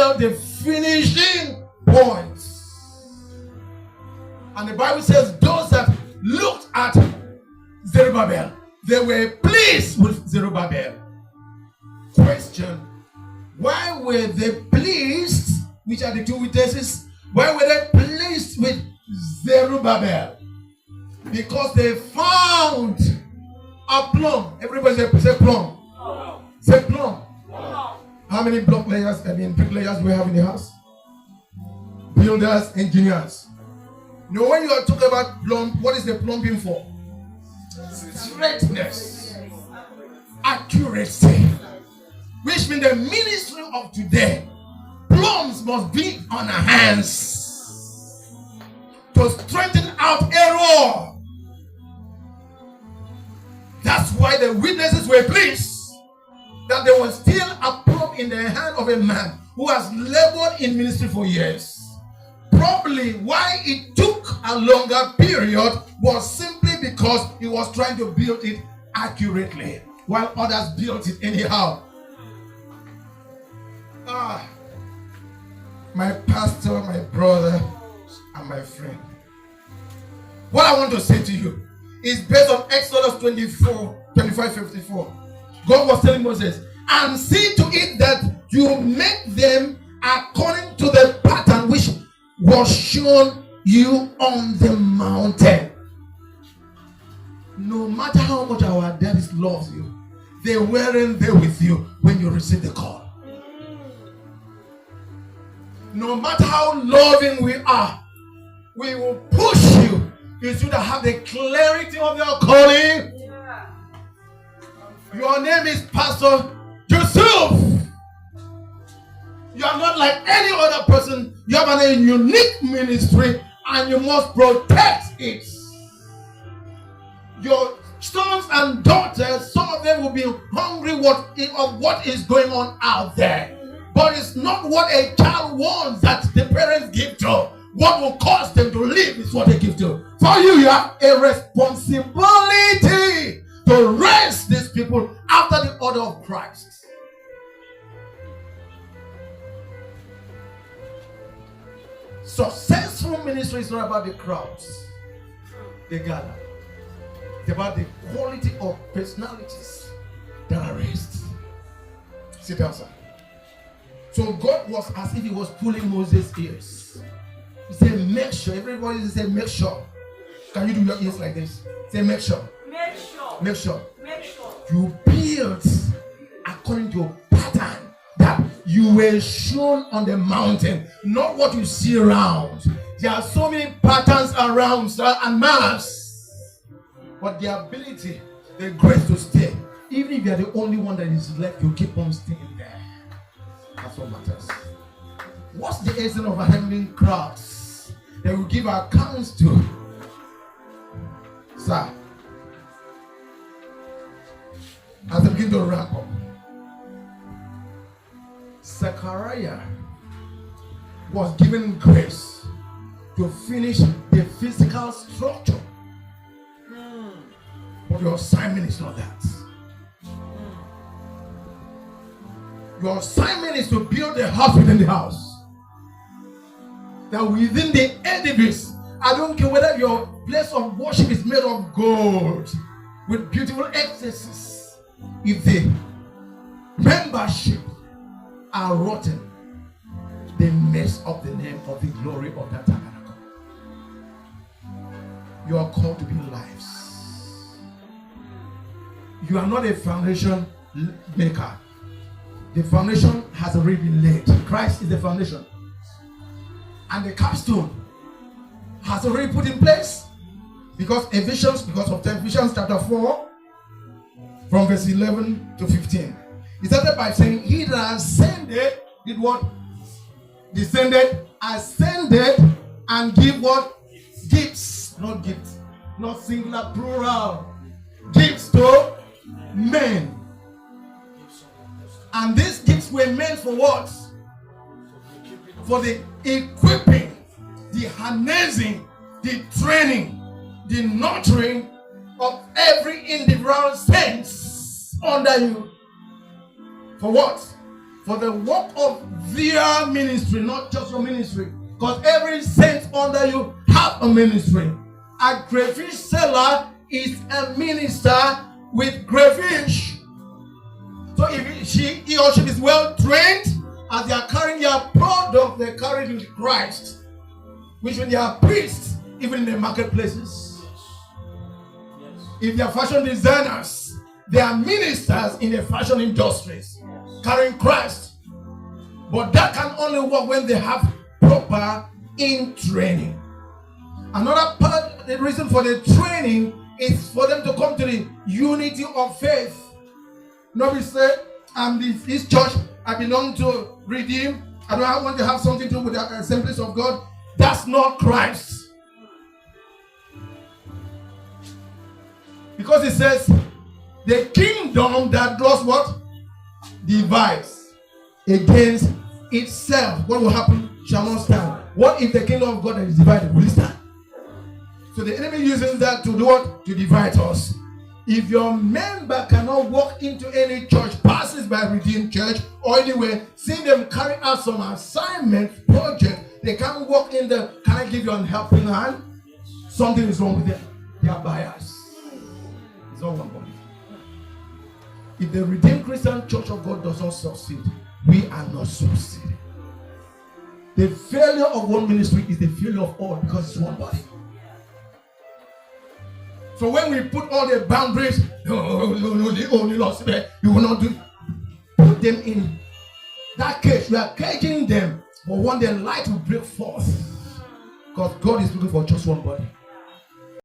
until the finishing point. And the Bible says those that looked at Zerubbabel, they were pleased with Zerubbabel. Question: why were they pleased? Which are the two witnesses? Why were they pleased with Zerubbabel? Because they found a plum. Everybody say plum. Say plum. How many bricklayers do we have in the house? Builders, engineers. Now, when you are talking about plumb, what is the plumbing for? Straightness, accuracy. Which means the ministry of today, plums must be on our hands to straighten out error. That's why the witnesses were pleased that there was still a plum in the hand of a man who has labored in ministry for years. Probably why it took a longer period was simply because he was trying to build it accurately, while others built it anyhow. My pastor, my brother, and my friend. What I want to say to you is based on Exodus 25:54. God was telling Moses, and see to it that you make them according to the pattern which was shown you on the mountain. No matter how much our daddies loves you, they weren't there with you when you received the call. No matter how loving we are, we will push you. You should have the clarity of your calling. Your name is Pastor Joseph. You are not like any other person. You have a unique ministry and you must protect it. Your sons and daughters, some of them will be hungry of what is going on out there. But it's not what a child wants that the parents give to. What will cause them to live is what they give to. For you have a responsibility to raise these people after the order of Christ. Successful ministry is not about the crowds they gather. It's about the quality of personalities that are raised. Sit down, sir. So God was as if he was pulling Moses' ears. He said, make sure. Everybody say, make sure. Can you do your ears like this? Say, make sure. Make sure. Make sure. Make sure. You build according to a pattern that you were shown on the mountain, not what you see around. There are so many patterns around, sir, and maps. But the ability, the grace to stay, even if you are the only one that is left, you keep on staying there. That's what matters. What's the essence of handling crowds that will give accounts to? Sir, as I begin to wrap up, Zechariah was given grace to finish the physical structure. But your assignment is not that. Your assignment is to build a house within the house. That within the edifice, I don't care whether your place of worship is made of gold with beautiful excesses. If the membership are rotten, they mess up the name of the glory of that tabernacle. You are called to build lives. You are not a foundation maker. The foundation has already been laid. Christ is the foundation. And the capstone has already put in place. Because of Ephesians chapter 4, from verse 11 to 15. He started by saying, he that ascended, did what? Descended, ascended, and give what? Gifts. Not gifts. Not singular, plural. Gifts to men. And these gifts were meant for what? For the equipping, the harnessing, the training, the nurturing of every individual sense under you. For what? For for the work of their ministry, not just your ministry. Because every saint under you have a ministry. A crayfish seller is a minister with crayfish. So if he or she is well trained, as they are carrying their product, they carry it with Christ. Which when they are priests, even in the marketplaces. If they are fashion designers, they are ministers in the fashion industries, carrying Christ. But that can only work when they have proper in training. Another part, the reason for the training is for them to come to the unity of faith. Nobody say, I'm this church, I belong to Redeem, I don't want to have something to do with the Assemblies of God. That's not Christ. Because it says, the kingdom that does what? Divides against itself. What will happen? Shall not stand. What if the kingdom of God is divided? Will it stand? So the enemy uses that to do what? To divide us. If your member cannot walk into any church, passes by Redeemed Church, or anywhere, see them carry out some assignment, project, they can't walk in the, can I give you a helping hand? Something is wrong with them. They are biased. It's all one body. If the Redeemed Christian Church of God does not succeed, we are not succeeding. The failure of one ministry is the failure of all, because it's one body. So when we put all the boundaries, no, the only lost there, you will not do. Put them in that cage. We are caging them, but one day light will break forth, because God is looking for just one body.